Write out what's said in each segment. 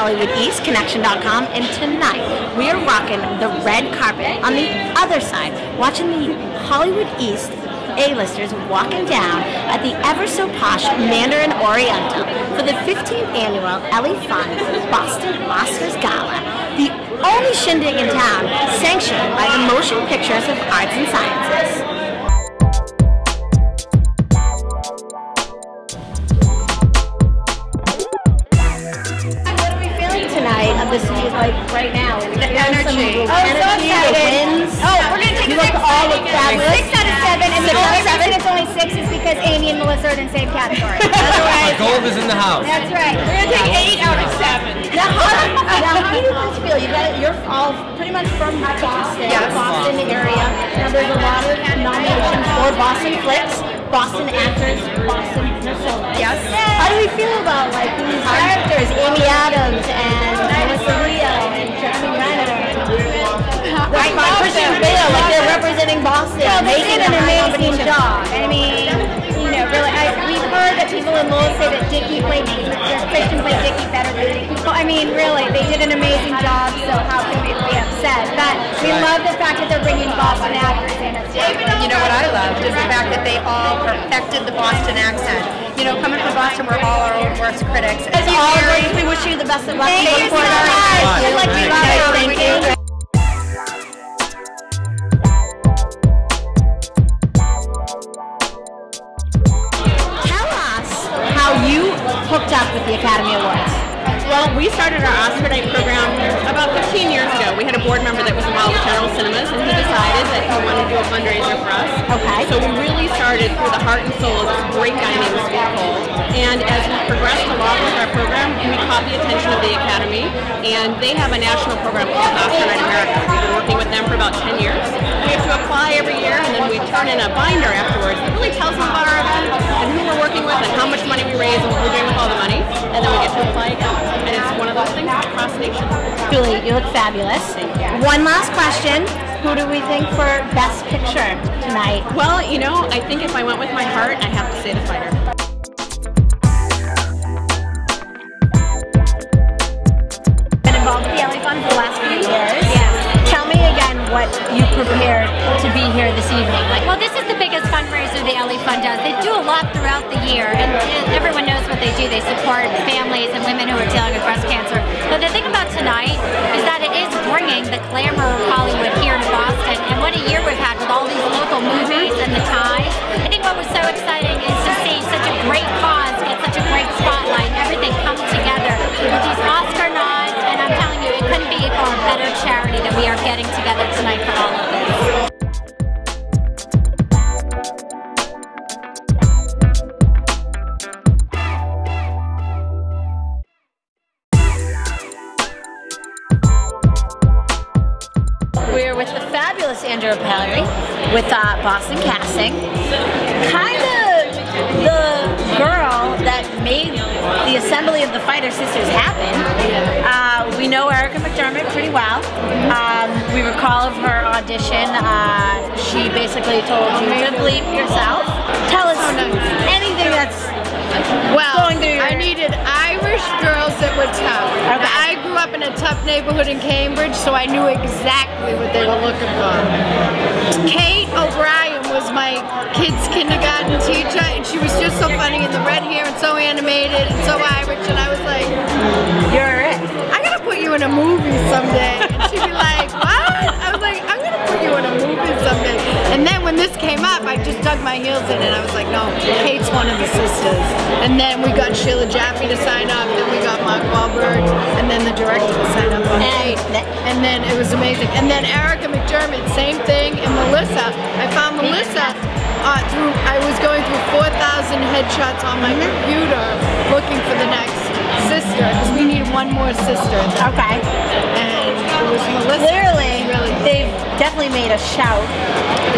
HollywoodEastConnection.com, and tonight we are rocking the red carpet on the other side, watching the Hollywood East A-listers walking down at the ever-so-posh Mandarin Oriental for the 15th annual Ellie Fund Boston Oscars Gala, the only shindig in town sanctioned by the Motion Pictures of Arts and Sciences. This is like right now. The energy. Oh, energy, so the wins. Oh, we're going to take you look all look fabulous. 6 out of 7, and the only reason it's only 6 is because Amy and Melissa are in the same category. Otherwise, gold is in the house. That's right. We're going to take 8 out of 7. Now, how do you guys feel? You're all pretty much from Boston, Boston area. Now, there's a lot of nominations for Boston flicks, Boston actors, Boston personas. Yes. How do we feel about like these characters, Amy Adams and Melissa Leo and Jeremy Renner? I love Christian them. Bale, like they're representing Boston. Well, they making did an a high amazing competition. job. I mean, you know, really, we've heard that people in Lowell say that Christian played Dickie better than Dickie. I mean, really, they did an amazing job, so how can we be upset? But we love the fact that they're bringing Boston actors in. You know what I loved is the fact that they all perfected the Boston accent. You know, coming from Boston, we're all our own worst critics. As always, we wish you the best of luck. Thank you so much. Thank you. Tell us how you hooked up with the Academy Awards. Well, we started our Oscar night program about 15 years ago. We had a board member that was involved with General Cinemas, and he decided that he wanted to do a fundraiser for us. Okay. So we really started through the heart and soul of this great guy named Steve Cole. And as we progressed along with our program, we caught the attention of the Academy, and they have a national program called Oscar Night America. We've been working with them for about 10 years. We have to apply every year, and then we turn in a binder afterwards that really tells them about our event and who we're working with and how much money we raise and what we're doing with all the money. And then we get to apply again. And it's one of those things across the nation. Julie, you look fabulous. One last question. Who do we think for Best Picture tonight? Well, you know, I think if I went with my heart, I have to say The Fighter. Been involved with the Ellie Fund for the last few years. Yes. Tell me again what you prepared to be here this evening. Like, well, this is the biggest fundraiser the Ellie Fund does. They do a lot throughout the year, and everyone knows what they do. They support families and women who are dealing with breast cancer. But the thing about tonight is that it is bringing the glamour of Hollywood here to Boston, and what a year we've had with all these local movies and the ties. I think what was so exciting is to see such a great cause get such a great spotlight and everything come together with these Oscar nods, and I'm telling you, it couldn't be for a better charity that we are getting together tonight for all of this. we're with the fabulous Andrea Pellery with Boston Casting. Kind of the girl that made the assembly of the Fighter Sisters happen. We know Erica McDermott pretty well. We recall of her audition. She basically told you to bleep yourself. Tell us anything that's going through your... I needed Irish girls that were tough. Okay. I grew up in a tough neighborhood in Cambridge, so I knew exactly what they were looking for. Kate O'Brien was my kids' kindergarten teacher, and she was just so funny in the red hair and so animated and so Irish, and I was like, You're it. I gotta put you in a movie someday. And she'd be like, what? I was like, I'm gonna put you in a movie someday. And then when this came up, I just dug my heels in and I was like, no, Kate's one of the sisters. And then we got Sheila Jaffe to sign up, then we got Mark Wahlberg, and then the director to sign up on Kate. And then it was amazing. And then Erica McDermott, same thing, and Melissa. I found Melissa I was going through 4,000 headshots on my computer looking for the next sister, because we need one more sister. Okay. And it was Melissa. Clearly, they've definitely made a shout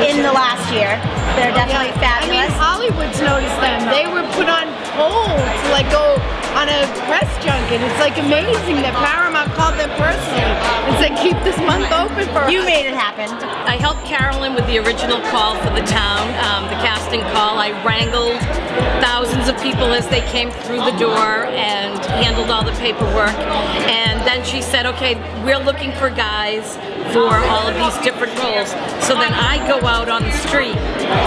in the last year. They're definitely fabulous. I mean, Hollywood's noticed them. They were put on hold to like go on a press junket. It's like amazing that Paramount called them personally and said keep this month open for You us. made it happen. I helped Carolyn with the original call for the town, the casting call. I wrangled thousands of people as they came through the door and handled all the paperwork. And then she said, okay, we're looking for guys for all of these different roles. So then I go out on the street,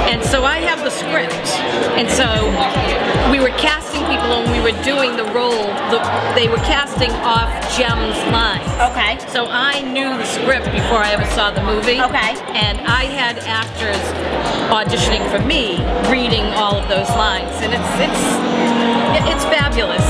and so I have the script. And so we were casting people and we were doing the role. They were casting off Jem's lines. Okay. So I knew the script before I ever saw the movie. Okay. And I had actors auditioning for me, reading all of those lines, and it's fabulous.